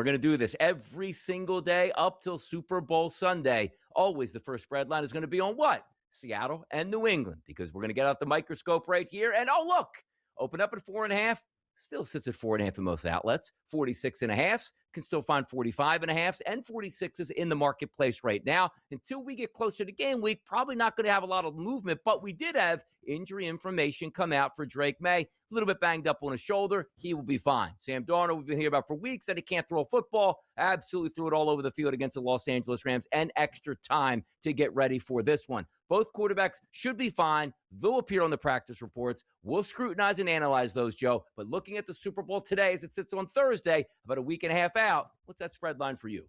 we're going to do this every single day up till Super Bowl Sunday. Always the first spread line is going to be on what? Seattle and New England, because we're going to get out the microscope right here. And oh, look, open up at 4.5. Still sits at 4.5 in most outlets. 46.5s can still find 45.5s and 46s in the marketplace right now. Until we get closer to game week, probably not going to have a lot of movement, but we did have injury information come out for Drake May. A little bit banged up on his shoulder. He will be fine. Sam Darnold, we've been hearing about for weeks that he can't throw a football. Absolutely threw it all over the field against the Los Angeles Rams, and extra time to get ready for this one. Both quarterbacks should be fine. They'll appear on the practice reports. We'll scrutinize and analyze those, Joe. But looking at the Super Bowl today as it sits on Thursday, about a week and a half out, what's that spread line for you?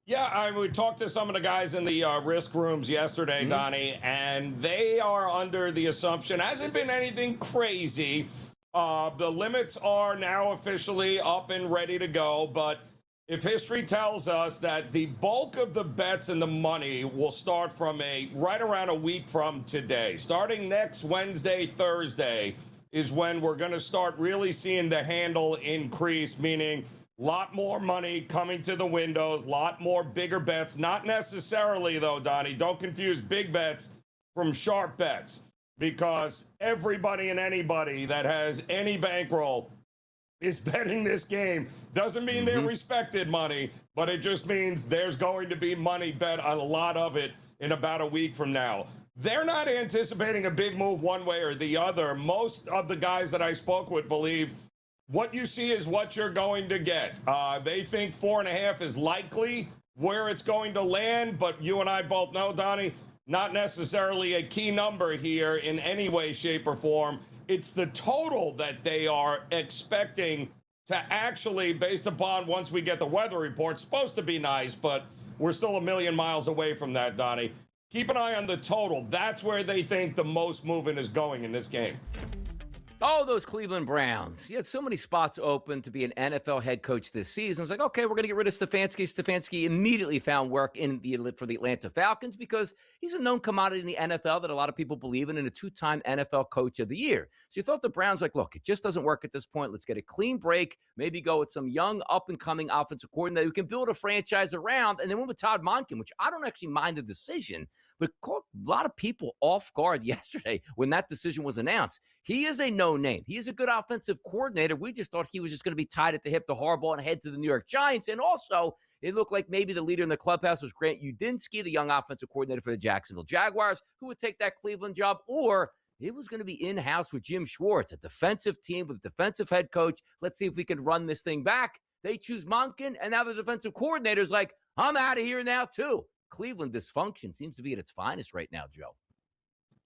Yeah, we talked to some of the guys in the risk rooms yesterday, Donnie, and they are under the assumption, hasn't been anything crazy. The limits are now officially up and ready to go, but if history tells us that the bulk of the bets and the money will start from right around a week from today, starting next Wednesday, Thursday, is when we're going to start really seeing the handle increase, meaning a lot more money coming to the windows, a lot more bigger bets. Not necessarily, though, Donnie, don't confuse big bets from sharp bets, because everybody and anybody that has any bankroll is betting this game. Doesn't mean they're respected money, but it just means there's going to be money bet on a lot of it in about a week from now. They're not anticipating a big move one way or the other. Most of the guys that I spoke with believe what you see is what you're going to get. They think 4.5 is likely where it's going to land, but you and I both know, Donnie, not necessarily a key number here in any way, shape, or form. It's the total that they are expecting to actually, based upon once we get the weather report, supposed to be nice, but we're still a million miles away from that, Donnie. Keep an eye on the total. That's where they think the most movement is going in this game. Oh, those Cleveland Browns. You had so many spots open to be an NFL head coach this season. I was like, okay, we're going to get rid of Stefanski. Stefanski immediately found work for the Atlanta Falcons because he's a known commodity in the NFL that a lot of people believe in, and a two-time NFL Coach of the Year. So you thought the Browns, like, look, it just doesn't work at this point. Let's get a clean break, maybe go with some young, up-and-coming offensive coordinator who can build a franchise around, and then went with Todd Monken, which I don't actually mind the decision, but caught a lot of people off guard yesterday when that decision was announced. He is a no-name. He is a good offensive coordinator. We just thought he was just going to be tied at the hip to Harbaugh and head to the New York Giants. And also, it looked like maybe the leader in the clubhouse was Grant Udinski, the young offensive coordinator for the Jacksonville Jaguars, who would take that Cleveland job, or it was going to be in-house with Jim Schwartz, a defensive team with a defensive head coach. Let's see if we can run this thing back. They choose Monken, and now the defensive coordinator's like, I'm out of here now, too. Cleveland dysfunction seems to be at its finest right now, Joe.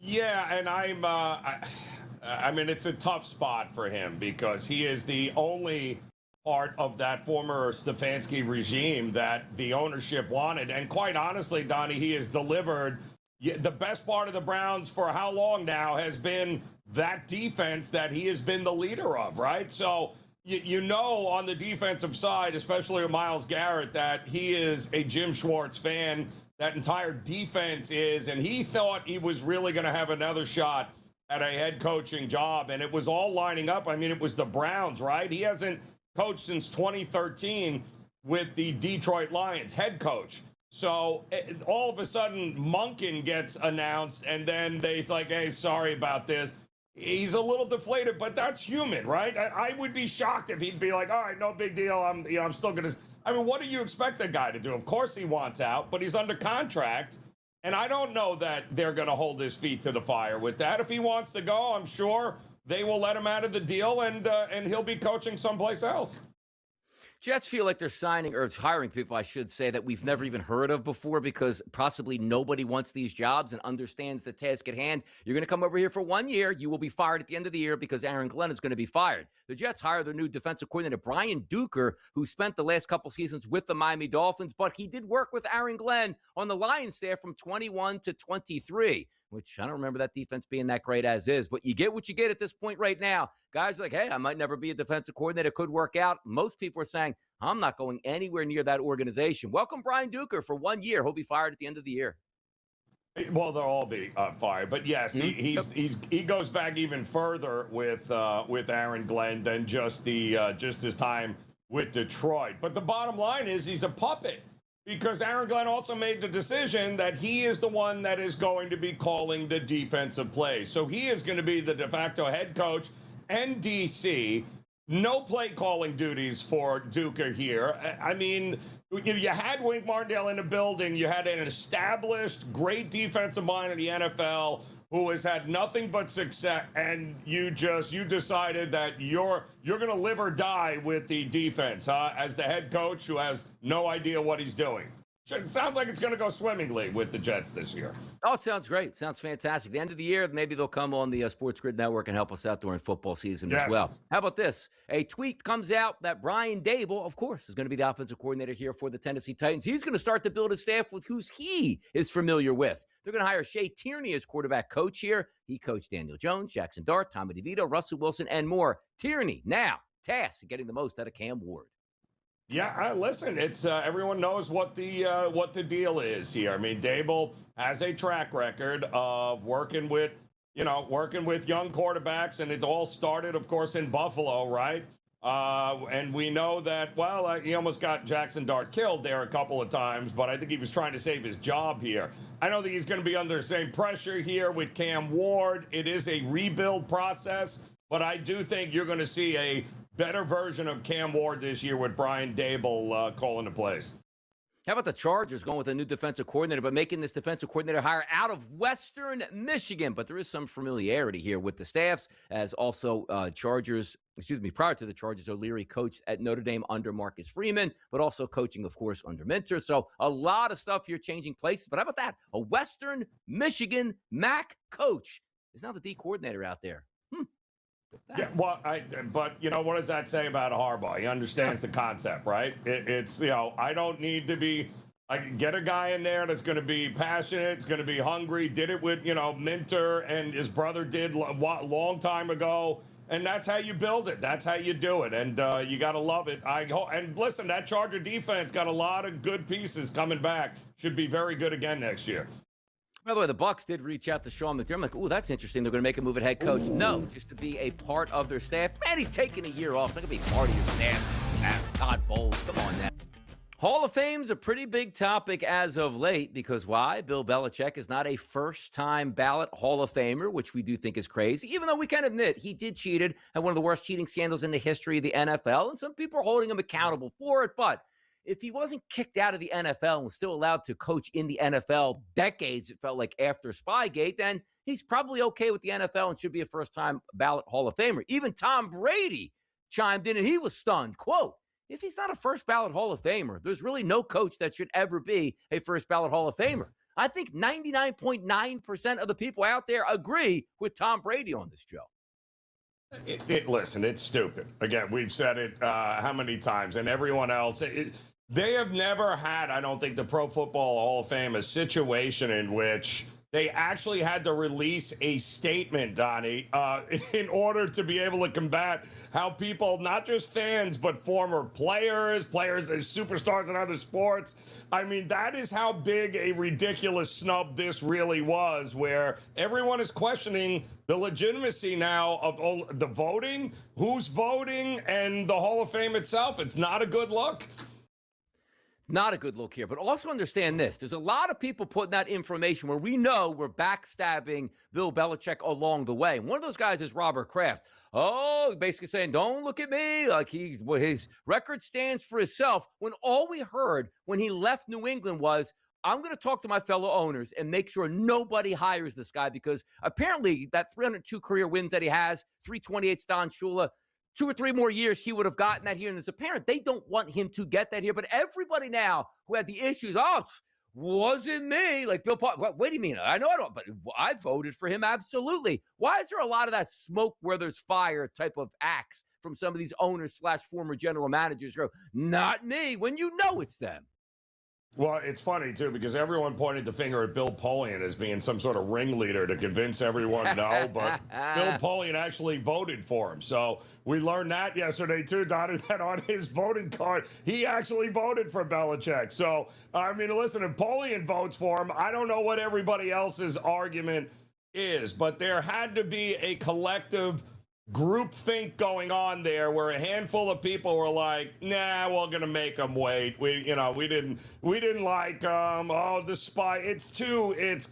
Yeah, and I mean, it's a tough spot for him because he is the only part of that former Stefanski regime that the ownership wanted. And quite honestly, Donnie, he has delivered. The best part of the Browns for how long now has been that defense that he has been the leader of, right? So you know on the defensive side, especially with Myles Garrett, that he is a Jim Schwartz fan. That entire defense is, and he thought he was really going to have another shot at a head coaching job, and it was all lining up. I mean, it was the Browns, right? He hasn't coached since 2013 with the Detroit Lions, head coach. So all of a sudden, Monken gets announced, and then they're like, hey, sorry about this. He's a little deflated, but that's human, right? I would be shocked if he'd be like, all right, no big deal. I'm still going to. I mean, what do you expect a guy to do? Of course he wants out, but he's under contract. And I don't know that they're going to hold his feet to the fire with that. If he wants to go, I'm sure they will let him out of the deal, and he'll be coaching someplace else. Jets feel like they're signing or hiring people, I should say, that we've never even heard of before because possibly nobody wants these jobs and understands the task at hand. You're going to come over here for 1 year. You will be fired at the end of the year because Aaron Glenn is going to be fired. The Jets hire their new defensive coordinator, Brian Duker, who spent the last couple seasons with the Miami Dolphins, but he did work with Aaron Glenn on the Lions staff from 21 to 23, which I don't remember that defense being that great as is, but you get what you get at this point right now. Guys are like, hey, I might never be a defensive coordinator. It could work out. Most people are saying, I'm not going anywhere near that organization. Welcome Brian Duker for 1 year. He'll be fired at the end of the year. Well, they'll all be fired, but yes, he goes back even further with Aaron Glenn than just his time with Detroit. But the bottom line is he's a puppet because Aaron Glenn also made the decision that he is the one that is going to be calling the defensive plays. So he is going to be the de facto head coach and DC. No play calling duties for Duca here. I mean, you had Wink Martindale in the building. You had an established, great defensive mind in the NFL who has had nothing but success, and you decided that you're going to live or die with the defense, huh? As the head coach who has no idea what he's doing. It sounds like it's going to go swimmingly with the Jets this year. Oh, it sounds great. Sounds fantastic. The end of the year, maybe they'll come on the SportsGrid network and help us out during football season as well. How about this? A tweet comes out that Brian Daboll, of course, is going to be the offensive coordinator here for the Tennessee Titans. He's going to start to build a staff with who he is familiar with. They're going to hire Shea Tierney as quarterback coach here. He coached Daniel Jones, Jackson Dart, Tommy DeVito, Russell Wilson, and more. Tierney now tasked with getting the most out of Cam Ward. Yeah, listen, it's everyone knows what the deal is here. I mean, Daboll has a track record of working with young quarterbacks, and it all started, of course, in Buffalo, right? And we know that, he almost got Jackson Dart killed there a couple of times, but I think he was trying to save his job here. I don't think he's going to be under the same pressure here with Cam Ward. It is a rebuild process, but I do think you're going to see a better version of Cam Ward this year with Brian Daboll calling the plays. How about the Chargers going with a new defensive coordinator, but making this defensive coordinator hire out of Western Michigan? But there is some familiarity here with the staffs, as also prior to the Chargers, O'Leary coached at Notre Dame under Marcus Freeman, but also coaching, of course, under Minter. So a lot of stuff here changing places. But how about that? A Western Michigan Mack coach is now the D coordinator out there. Yeah, but what does that say about Harbaugh? He understands the concept, right? It's I don't need to be. I can get a guy in there that's going to be passionate, it's going to be hungry. Did it with Minter and his brother did long time ago, and that's how you build it. That's how you do it, and you got to love it. And listen, that Charger defense got a lot of good pieces coming back. Should be very good again next year. By the way, the Bucs did reach out to Sean McDermott. I'm like, ooh, that's interesting. They're going to make a move at head coach. Ooh. No, just to be a part of their staff. Man, he's taking a year off. It's not going to be part of your staff. Todd Bowles, come on now. Hall of Fame's a pretty big topic as of late because why? Bill Belichick is not a first-time ballot Hall of Famer, which we do think is crazy, even though we can admit he did cheated, had one of the worst cheating scandals in the history of the NFL, and some people are holding him accountable for it, but if he wasn't kicked out of the NFL and was still allowed to coach in the NFL decades, it felt like after Spygate, then he's probably okay with the NFL and should be a first-time ballot Hall of Famer. Even Tom Brady chimed in and he was stunned. Quote, if he's not a first ballot Hall of Famer, there's really no coach that should ever be a first ballot Hall of Famer. I think 99.9% of the people out there agree with Tom Brady on this show. Listen, it's stupid. Again, we've said it how many times, and everyone else. They have never had, I don't think, the Pro Football Hall of Fame a situation in which they actually had to release a statement, Donnie, in order to be able to combat how people, not just fans, but former players as superstars in other sports. I mean, that is how big a ridiculous snub this really was, where everyone is questioning the legitimacy now of all the voting, who's voting, and the Hall of Fame itself. It's not a good look. Not a good look here, but also understand this. There's a lot of people putting out information where we know we're backstabbing Bill Belichick along the way. One of those guys is Robert Kraft. Oh, basically saying, don't look at me. Like his record stands for itself. When all we heard when he left New England was, I'm going to talk to my fellow owners and make sure nobody hires this guy because apparently that 302 career wins that he has, 328 Don Shula, 2 or 3 more years, he would have gotten that here. And it's apparent they don't want him to get that here. But everybody now who had the issues, wasn't me. Like Bill Paul, what do you mean? I know I don't, but I voted for him. Absolutely. Why is there a lot of that smoke where there's fire type of acts from some of these owners / former general managers who go, not me, when you know it's them? Well, it's funny, too, because everyone pointed the finger at Bill Polian as being some sort of ringleader to convince everyone no, but Bill Polian actually voted for him. So we learned that yesterday, too, Donnie, that on his voting card, he actually voted for Belichick. So, I mean, listen, if Polian votes for him, I don't know what everybody else's argument is, but there had to be a collective groupthink going on there where a handful of people were like, nah, we're going to make them wait. We didn't like, the spy.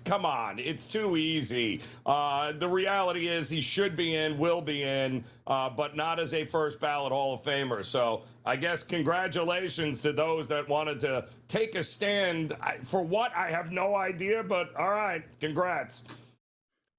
Come on. It's too easy. The reality is he should be in, will be in, but not as a first ballot Hall of Famer. So I guess congratulations to those that wanted to take a stand. For what? I have no idea, but all right. Congrats.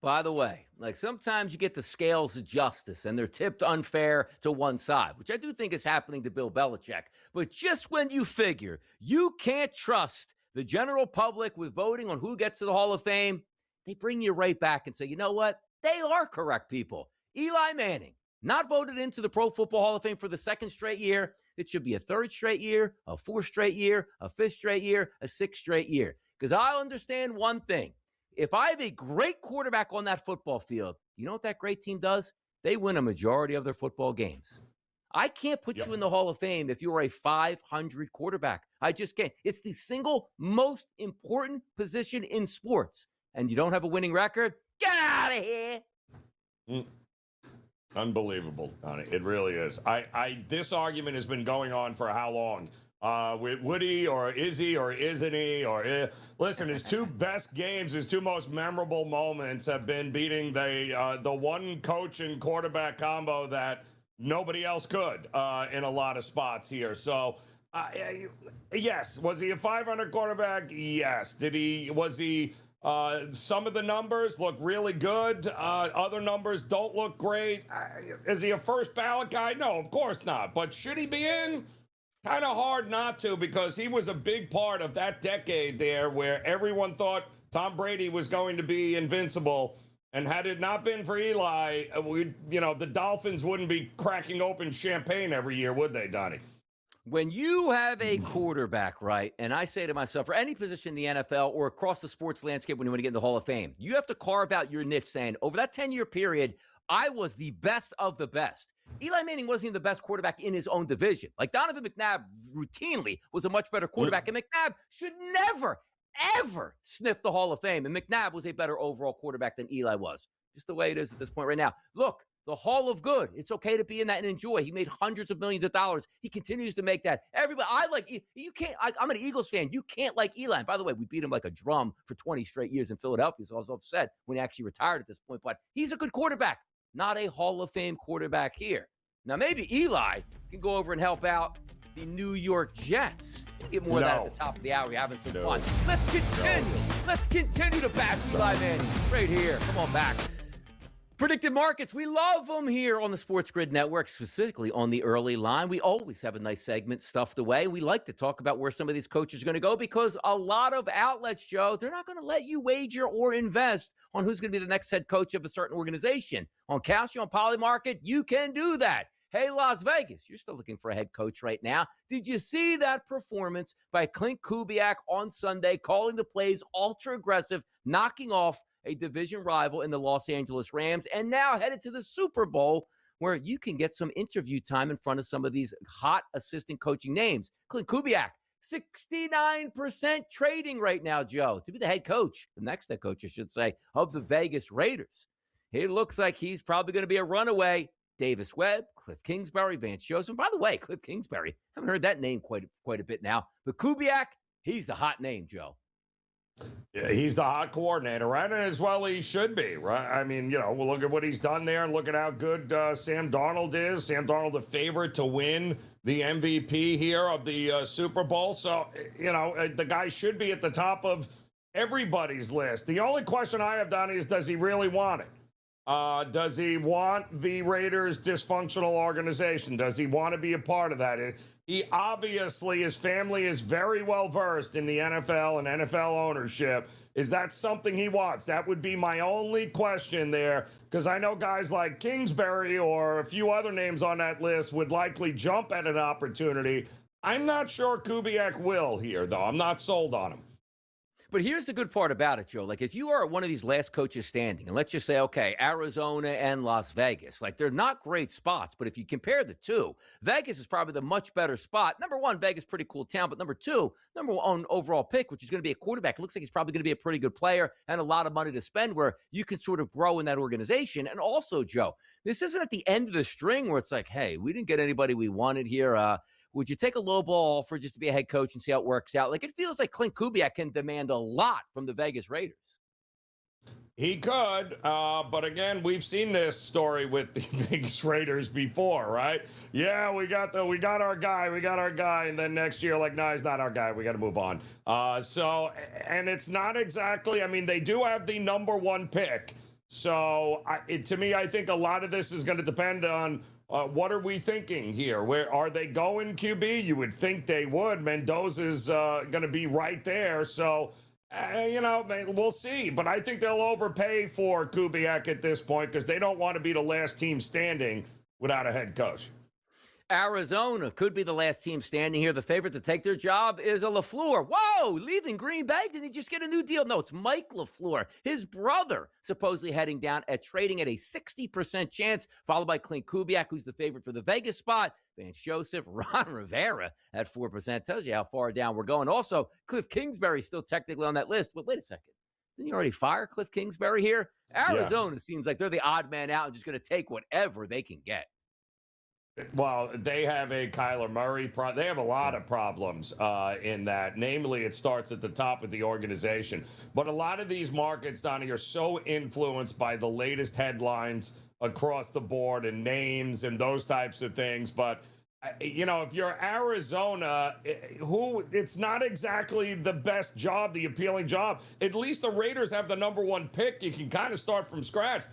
By the way, like sometimes you get the scales of justice and they're tipped unfair to one side, which I do think is happening to Bill Belichick. But just when you figure you can't trust the general public with voting on who gets to the Hall of Fame, they bring you right back and say, you know what? They are correct people. Eli Manning, not voted into the Pro Football Hall of Fame for the second straight year. It should be a third straight year, a fourth straight year, a fifth straight year, a sixth straight year. Because I understand one thing. If I have a great quarterback on that football field, you know what that great team does? They win a majority of their football games. I can't put you in the Hall of Fame if you're a 500 quarterback. I just can't. It's the single most important position in sports. And you don't have a winning record? Get out of here. Unbelievable, Donnie. It really is. This argument has been going on for how long? With Woody, or is he, or isn't he, or listen, his two best games, his two most memorable moments have been beating the one coach and quarterback combo that nobody else could in a lot of spots here. So yes, was he a 500 quarterback? Yes. Was he some of the numbers look really good, other numbers don't look great? Is he a first ballot guy? No, of course not. But should he be in? Kind of hard not to, because he was a big part of that decade there where everyone thought Tom Brady was going to be invincible. And had it not been for Eli, the Dolphins wouldn't be cracking open champagne every year, would they, Donnie? When you have a quarterback, right, and I say to myself, for any position in the NFL or across the sports landscape when you want to get in the Hall of Fame, you have to carve out your niche saying, over that 10-year period, I was the best of the best. Eli Manning wasn't even the best quarterback in his own division. Like Donovan McNabb routinely was a much better quarterback, and McNabb should never, ever sniff the Hall of Fame. And McNabb was a better overall quarterback than Eli was. Just the way it is at this point right now. Look, the Hall of Good. It's okay to be in that and enjoy. He made hundreds of millions of dollars. He continues to make that. Everybody, you can't, I'm an Eagles fan. You can't like Eli. And by the way, we beat him like a drum for 20 straight years in Philadelphia, so I was upset when he actually retired at this point. But he's a good quarterback. Not a Hall of Fame quarterback here. Now, maybe Eli can go over and help out the New York Jets. We'll get more of that at the top of the hour. We're having some fun. Let's continue. Let's continue to bash Eli Manning right here. Come on back. Predictive markets, we love them here on the SportsGrid Network, specifically on the early line. We always have a nice segment stuffed away. We like to talk about where some of these coaches are going to go because a lot of outlets, Joe, they're not going to let you wager or invest on who's going to be the next head coach of a certain organization. On Kelsey, on Polymarket, you can do that. Hey, Las Vegas, you're still looking for a head coach right now. Did you see that performance by Clint Kubiak on Sunday, calling the plays ultra-aggressive, knocking off a division rival in the Los Angeles Rams, and now headed to the Super Bowl, where you can get some interview time in front of some of these hot assistant coaching names. Clint Kubiak, 69% trading right now, Joe, to be the head coach, the next head coach, I should say, of the Vegas Raiders. It looks like he's probably going to be a runaway. Davis Webb, Cliff Kingsbury, Vance Joseph. By the way, Cliff Kingsbury, haven't heard that name quite a bit now. But Kubiak, he's the hot name, Joe. Yeah, he's the hot coordinator, right? And as well he should be, right? I mean, we'll look at what he's done there and look at how good Sam Darnold is. Sam Darnold, the favorite to win the MVP here of the Super Bowl. So, the guy should be at the top of everybody's list. The only question I have, Donnie, is does he really want it? Does he want the Raiders' dysfunctional organization? Does he want to be a part of that? He obviously, his family is very well versed in the NFL and NFL ownership. Is that something he wants? That would be my only question there, because I know guys like Kingsbury or a few other names on that list would likely jump at an opportunity. I'm not sure Kubiak will here, though. I'm not sold on him. But here's the good part about it, Joe. Like, if you are one of these last coaches standing, and let's just say, okay, Arizona and Las Vegas, like, they're not great spots, but if you compare the two, Vegas is probably the much better spot. Number one, Vegas, pretty cool town, but number two, number one overall pick, which is going to be a quarterback. It looks like he's probably going to be a pretty good player and a lot of money to spend where you can sort of grow in that organization. And also, Joe, this isn't at the end of the string where it's like, hey, we didn't get anybody we wanted here. Would you take a low ball offer just to be a head coach and see how it works out? Like, it feels like Clint Kubiak can demand a lot from the Vegas Raiders. He could, but again, we've seen this story with the Vegas Raiders before, right? Yeah, we got our guy, and then next year, like, no, he's not our guy. We got to move on. And it's not exactly. I mean, they do have the number one pick, so to me, I think a lot of this is going to depend on. What are we thinking here? Where are they going, QB? You would think they would. Mendoza's going to be right there. So, we'll see. But I think they'll overpay for Kubiak at this point because they don't want to be the last team standing without a head coach. Arizona could be the last team standing here. The favorite to take their job is a LaFleur. Whoa, leaving Green Bay? Did he just get a new deal? No, it's Mike LaFleur, his brother, supposedly heading down at trading at a 60% chance, followed by Clint Kubiak, who's the favorite for the Vegas spot. Vance Joseph, Ron Rivera at 4%. Tells you how far down we're going. Also, Cliff Kingsbury still technically on that list. But wait a second. Didn't you already fire Cliff Kingsbury here? Arizona seems like they're the odd man out and just going to take whatever they can get. Well, they have a Kyler Murray. They have a lot of problems in that. Namely, it starts at the top of the organization. But a lot of these markets, Donnie, are so influenced by the latest headlines across the board and names and those types of things. But, if you're Arizona, it's not exactly the best job, the appealing job. At least the Raiders have the number one pick. You can kind of start from scratch.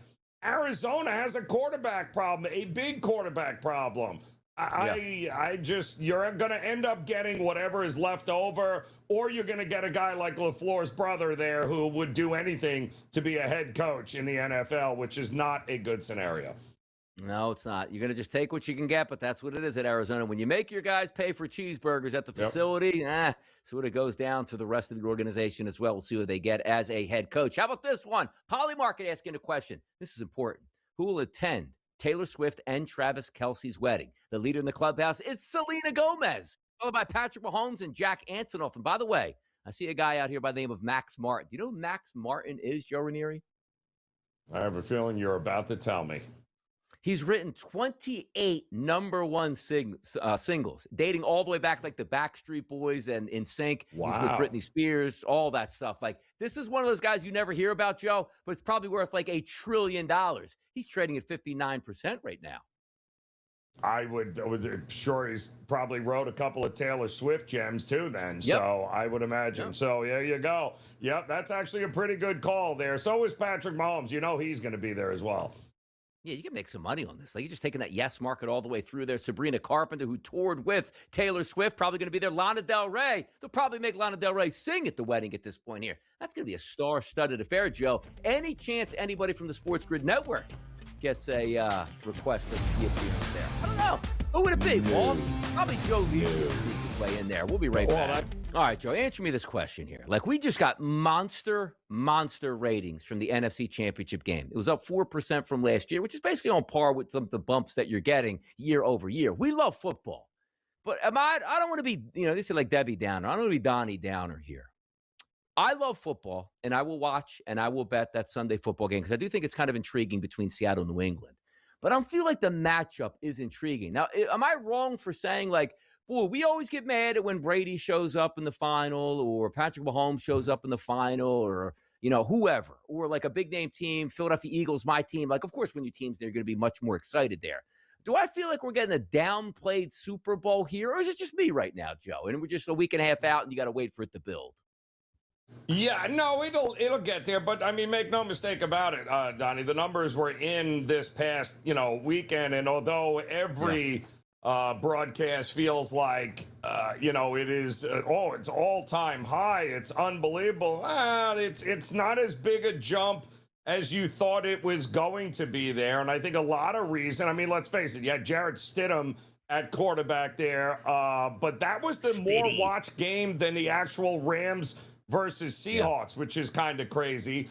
Arizona has a quarterback problem, a big quarterback problem. You're going to end up getting whatever is left over, or you're going to get a guy like LaFleur's brother there who would do anything to be a head coach in the NFL, which is not a good scenario. No, it's not. You're going to just take what you can get, but that's what it is at Arizona. When you make your guys pay for cheeseburgers at the facility, sort of goes down to the rest of the organization as well. We'll see what they get as a head coach. How about this one? Polymarket asking a question. This is important. Who will attend Taylor Swift and Travis Kelsey's wedding? The leader in the clubhouse, it's Selena Gomez, followed by Patrick Mahomes and Jack Antonoff. And by the way, I see a guy out here by the name of Max Martin. Do you know who Max Martin is, Joe Ranieri? I have a feeling you're about to tell me. He's written 28 number one singles, dating all the way back like the Backstreet Boys and In Sync. Wow. He's with Britney Spears, all that stuff. Like, this is one of those guys you never hear about, Joe, but it's probably worth like $1 trillion. He's trading at 59% right now. I would sure he's probably wrote a couple of Taylor Swift gems too then. Yep. So I would imagine. Yep. So there you go. Yep, that's actually a pretty good call there. So is Patrick Mahomes. He's going to be there as well. Yeah, you can make some money on this. Like, you're just taking that yes market all the way through there. Sabrina Carpenter, who toured with Taylor Swift, probably going to be there. Lana Del Rey. They'll probably make Lana Del Rey sing at the wedding at this point here. That's going to be a star-studded affair, Joe. Any chance anybody from the SportsGrid network gets a request of the appearance there? I don't know. Who would it be? Walsh? Probably Joe Lisi will sneak his way in there. We'll be right back. All right, Joe, answer me this question here. Like, we just got monster ratings from the NFC Championship game. It was up 4% from last year, which is basically on par with some of the bumps that you're getting year over year. We love football. But I don't want to be, they say like Debbie Downer. I don't want to be Donnie Downer here. I love football, and I will watch and I will bet that Sunday football game because I do think it's kind of intriguing between Seattle and New England. But I don't feel like the matchup is intriguing. Now, am I wrong for saying, like, boy, we always get mad at when Brady shows up in the final or Patrick Mahomes shows up in the final or, whoever, or like a big name team, Philadelphia Eagles, my team. Like, of course, when your team's there, you're going to be much more excited there. Do I feel like we're getting a downplayed Super Bowl here, or is it just me right now, Joe? And we're just a week and a half out and you got to wait for it to build. Yeah, no, it'll get there. But, I mean, make no mistake about it, Donnie. The numbers were in this past, weekend. And although every broadcast feels like, it is, it's all-time high. It's unbelievable. It's not as big a jump as you thought it was going to be there. And I think a lot of reason, I mean, let's face it, you had Jarrett Stidham at quarterback there. But that was the more watched game than the actual Rams versus Seahawks, which is kind of crazy.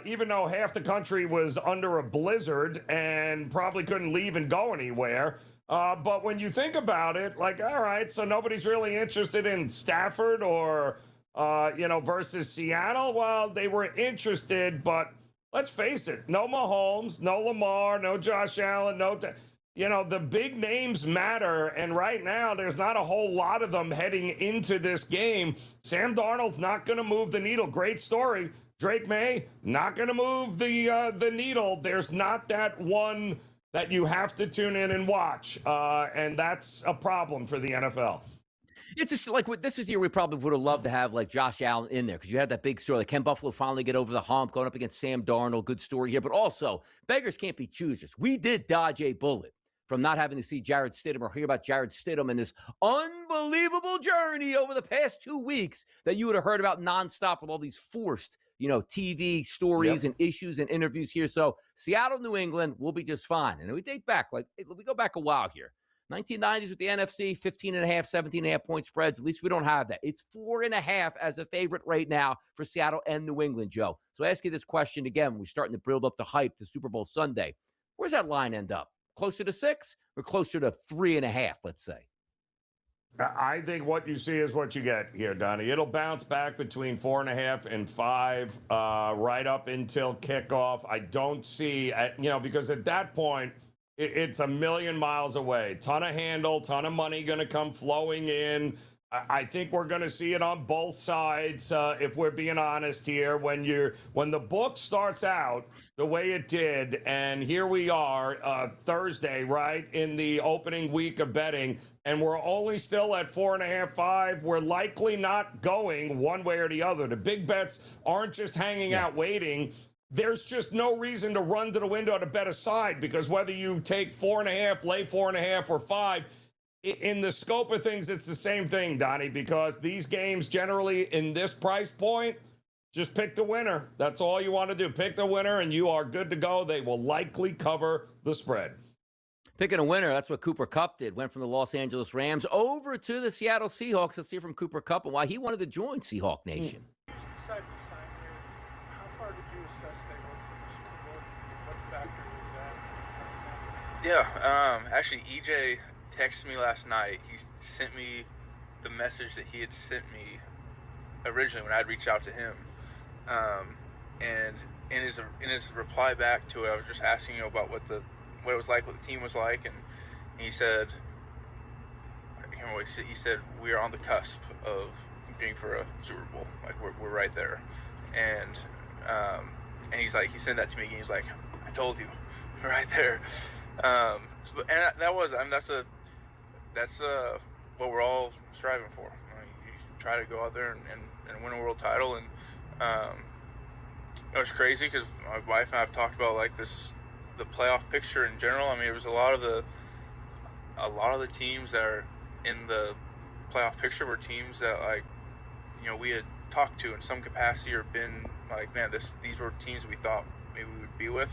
Even though half the country was under a blizzard and probably couldn't leave and go anywhere. But when you think about it, like, all right, so nobody's really interested in Stafford or, versus Seattle. Well, they were interested, but let's face it, no Mahomes, no Lamar, no Josh Allen, the big names matter. And right now, there's not a whole lot of them heading into this game. Sam Darnold's not going to move the needle. Great story. Drake May, not going to move the needle. There's not that one that you have to tune in and watch. And that's a problem for the NFL. It's just like this is the year we probably would have loved to have like Josh Allen in there because you had that big story. Like, can Buffalo finally get over the hump going up against Sam Darnold? Good story here. But also, beggars can't be choosers. We did dodge a bullet from not having to see Jarrett Stidham or hear about Jarrett Stidham and this unbelievable journey over the past 2 weeks that you would have heard about nonstop with all these forced, TV stories and issues and interviews here. So Seattle, New England will be just fine. And we date back, we go back a while here. 1990s with the NFC, 15.5, 17.5 point spreads. At least we don't have that. It's 4.5 as a favorite right now for Seattle and New England, Joe. So I ask you this question again. We're starting to build up the hype to Super Bowl Sunday. Where's that line end up? Closer to 6 or closer to 3.5, let's say? I think what you see is what you get here, Donnie. It'll bounce back between 4.5 and 5, right up until kickoff. I don't see, because at that point, it's a million miles away. Ton of handle, ton of money going to come flowing in. I think we're going to see it on both sides, if we're being honest here. When the book starts out the way it did, and here we are Thursday, right, in the opening week of betting, and we're only still at 4.5, 5. We're likely not going one way or the other. The big bets aren't just hanging out waiting. There's just no reason to run to the window to bet aside, because whether you take 4.5, lay 4.5 or 5, in the scope of things, it's the same thing, Donnie, because these games generally in this price point, just pick the winner. That's all you want to do. Pick the winner and you are good to go. They will likely cover the spread. Picking a winner, that's what Cooper Kupp did. Went from the Los Angeles Rams over to the Seattle Seahawks. Let's hear from Cooper Kupp and why he wanted to join Seahawk Nation. How far did you assess they were for the Super Bowl? What factor was that? Yeah, actually, EJ texted me last night. He sent me the message that he had sent me originally when I'd reached out to him. And in his reply back to it, I was just asking about what it was like, what the team was like, and he said, I can't remember what he said. He said, we are on the cusp of competing for a Super Bowl. Like we're right there. And he's like, he sent that to me, and he's like, I told you, we're right there. And that was, that's what we're all striving for. You try to go out there and win a world title. And it was crazy because my wife and I have talked about like the playoff picture in general. I mean, it was a lot of the teams that are in the playoff picture were teams that we had talked to in some capacity or been like, man, these were teams we thought maybe we would be with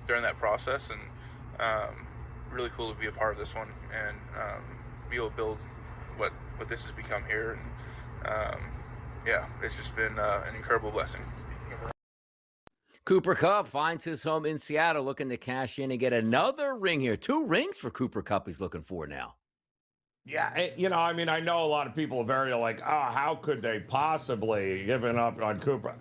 during that process. And really cool to be a part of this one and be able to build what this has become here. And it's just been an incredible blessing. Cooper Kupp finds his home in Seattle, looking to cash in and get another ring here. 2 rings for Cooper Kupp he's looking for now. Yeah, I know a lot of people are very like, how could they possibly giving up on Cooper?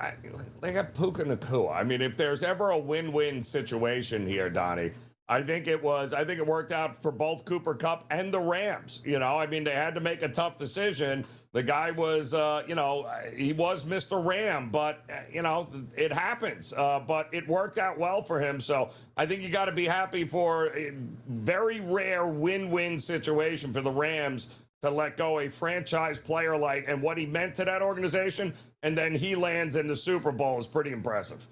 They got Puka Nacua. I mean, if there's ever a win-win situation here, Donnie, I think it worked out for both Cooper Kupp and the Rams. They had to make a tough decision. The guy was, he was Mr. Ram, but, it happens. But it worked out well for him. So I think you got to be happy for a very rare win-win situation for the Rams to let go a franchise player and what he meant to that organization. And then he lands in the Super Bowl is pretty impressive.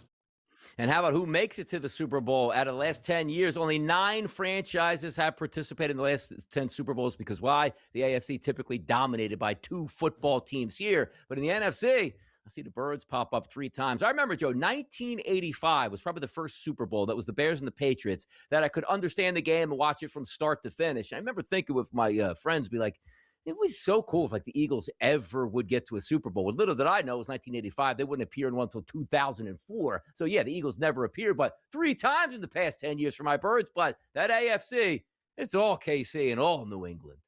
And how about who makes it to the Super Bowl? Out of the last 10 years, only 9 franchises have participated in the last 10 Super Bowls because why? The AFC typically dominated by 2 football teams here. But in the NFC, I see the birds pop up 3 times. I remember, Joe, 1985 was probably the first Super Bowl. That was the Bears and the Patriots that I could understand the game and watch it from start to finish. I remember thinking with my friends, be like, It was so cool if like the Eagles ever would get to a Super Bowl. What little did I know it was 1985. They wouldn't appear in one until 2004. So yeah, the Eagles never appeared, but 3 times in the past 10 years for my Birds. But that AFC, it's all KC and all New England.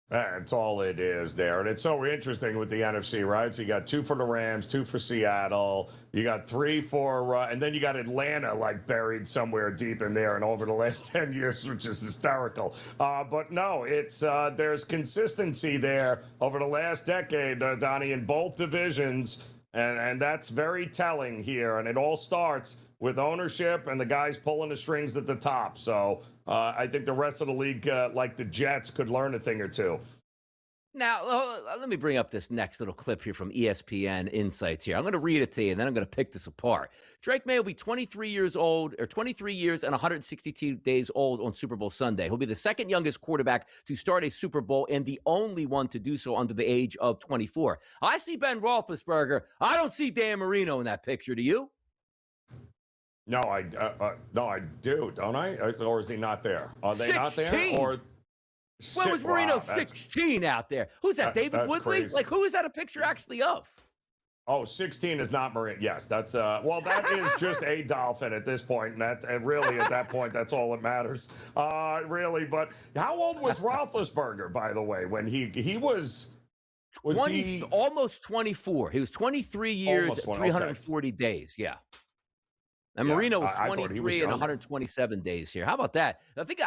That's all it is there. And it's so interesting with the NFC, right? So you got 2 for the Rams, 2 for Seattle. You got 3 for, and then you got Atlanta like buried somewhere deep in there and over the last 10 years, which is hysterical. But no, it's there's consistency there over the last decade, Donnie, in both divisions. And that's very telling here. And it all starts with ownership and the guys pulling the strings at the top. So I think the rest of the league, like the Jets, could learn a thing or two. Now, let me bring up this next little clip here from ESPN Insights here. I'm going to read it to you, and then I'm going to pick this apart. Drake May will be 23 years old, or 23 years and 162 days old on Super Bowl Sunday. He'll be the second youngest quarterback to start a Super Bowl and the only one to do so under the age of 24. I see Ben Roethlisberger. I don't see Dan Marino in that picture. Do you? No, I do, don't I? Or is he not there? Are they 16. Not there? Or when was Marino 16 out there? Who's that? David Woodley? Crazy. Like, who is that a picture actually of? Oh, 16 is not Marino. Yes, that's well, that is just a Dolphin at this point, and really at that point, that's all that matters, really. But how old was Roethlisberger, by the way, when he was 20, almost 24? He was 23 years, 340 days. Yeah. And Marino was 23 and 127 days here. How about that? I think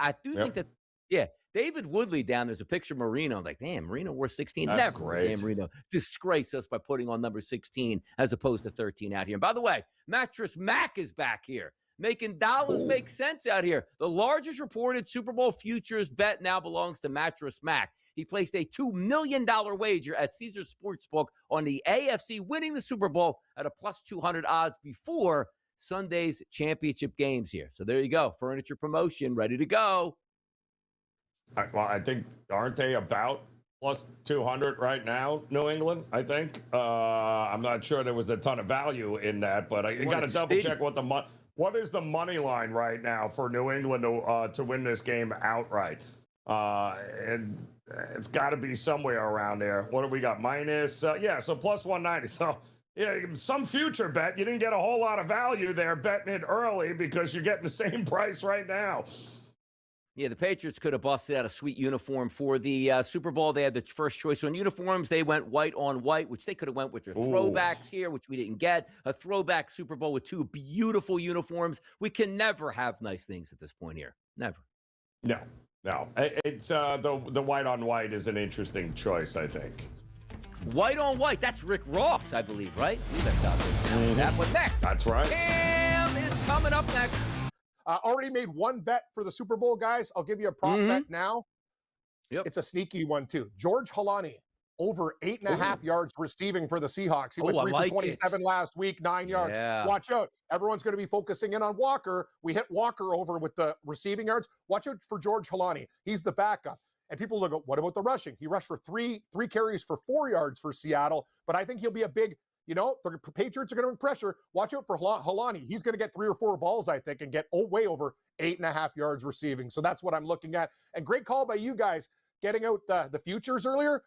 that, yeah, David Woodley down there's a picture of Marino. I'm like, damn, Marino wore 16. That's Never great. damn Marino disgrace us by putting on number 16 as opposed to 13 out here. And by the way, Mattress Mack is back here, making dollars make sense out here. The largest reported Super Bowl futures bet now belongs to Mattress Mack. He placed a $2 million wager at Caesars Sportsbook on the AFC winning the Super Bowl at a plus 200 odds before Sunday's championship games here. So there you go. Furniture promotion ready to go. Well, I think, aren't they about plus 200 right now, New England? I think. I'm not sure there was a ton of value in that, but I got to double check what is the money line right now for New England to win this game outright. And it's got to be somewhere around there. What do we got? Minus, so plus 190. So yeah, some future bet. You didn't get a whole lot of value there betting it early because you're getting the same price right now. Yeah, the Patriots could have busted out a sweet uniform for the Super Bowl. They had the first choice on uniforms. They went white on white, which they could have went with their throwbacks here, which we didn't get. A throwback Super Bowl with 2 beautiful uniforms. We can never have nice things at this point here. Never. No. It's the white on white is an interesting choice, I think. White on white. That's Rick Ross, I believe, right? That's out there. That was next. That's right. Cam is coming up next. Already made one bet for the Super Bowl, guys. I'll give you a prop bet now. Yep. It's a sneaky one, too. George Halani, over 8.5 yards receiving for the Seahawks. He went 3 for 27 last week, 9 yards. Yeah. Watch out. Everyone's going to be focusing in on Walker. We hit Walker over with the receiving yards. Watch out for George Halani. He's the backup. And people look at, what about the rushing? He rushed for three carries for 4 yards for Seattle. But I think he'll be a big, the Patriots are going to bring pressure. Watch out for Halani. He's going to get 3 or 4 balls, I think, and get way over 8.5 yards receiving. So that's what I'm looking at. And great call by you guys getting out the futures earlier.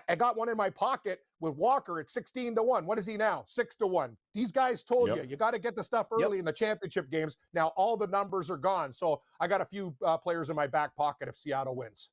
I got one in my pocket with Walker at 16-1. What is he now? 6-1. These guys told you got to get the stuff early in the championship games. Now all the numbers are gone. So I got a few players in my back pocket if Seattle wins.